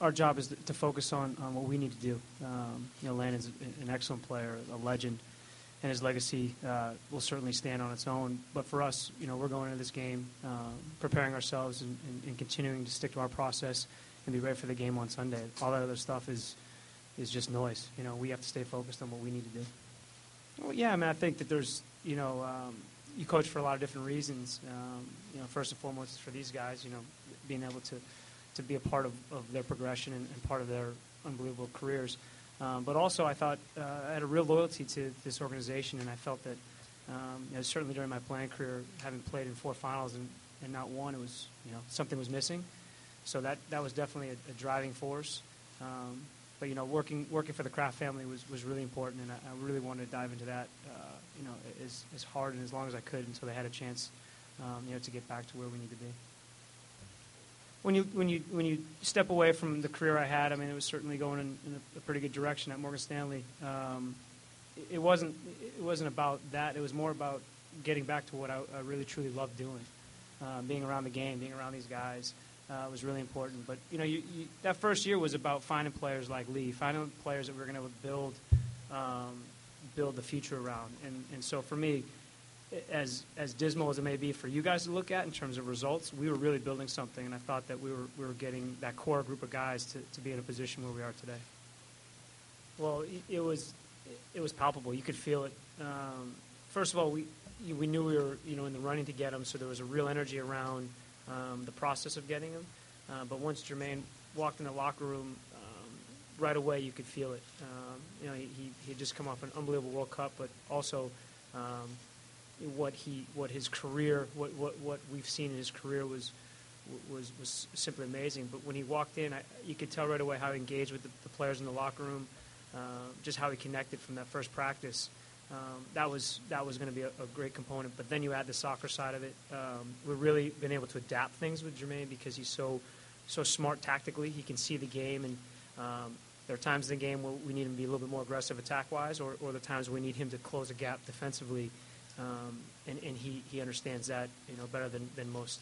our job is to focus on what we need to do. Landon's an excellent player, a legend, and his legacy will certainly stand on its own. But for us, we're going into this game preparing ourselves and continuing to stick to our process and be ready for the game on Sunday. All that other stuff is just noise. We have to stay focused on what we need to do. Well, yeah, I think that there's, you coach for a lot of different reasons. First and foremost for these guys, being able to be a part of their progression and part of their unbelievable careers. But also I thought I had a real loyalty to this organization, and I felt that certainly during my playing career, having played in 4 finals and not one, it was, something was missing. So that was definitely a driving force. But working for the Kraft family was really important, and I really wanted to dive into that, as hard and as long as I could until they had a chance, to get back to where we need to be. When you step away from the career I had, it was certainly going in a pretty good direction at Morgan Stanley. It wasn't about that. It was more about getting back to what I really truly loved doing, being around the game, being around these guys. Was really important. But, that first year was about finding players like Lee, finding players that we were going to build the future around. And so for me, as dismal as it may be for you guys to look at in terms of results, we were really building something, and I thought that we were getting that core group of guys to be in a position where we are today. Well, it was palpable. You could feel it. First of all, we knew we were in the running to get them, so there was a real energy around the process of getting him. But once Jermaine walked in the locker room, right away you could feel it. He had just come off an unbelievable World Cup, but also what his career, what we've seen in his career was simply amazing. But when he walked in, you could tell right away how he engaged with the players in the locker room, just how he connected from that first practice. That was going to be a great component. But then you add the soccer side of it. We've really been able to adapt things with Jermaine because he's so smart tactically. He can see the game, and there are times in the game where we need him to be a little bit more aggressive attack-wise, or the times we need him to close a gap defensively. And he understands that better than most.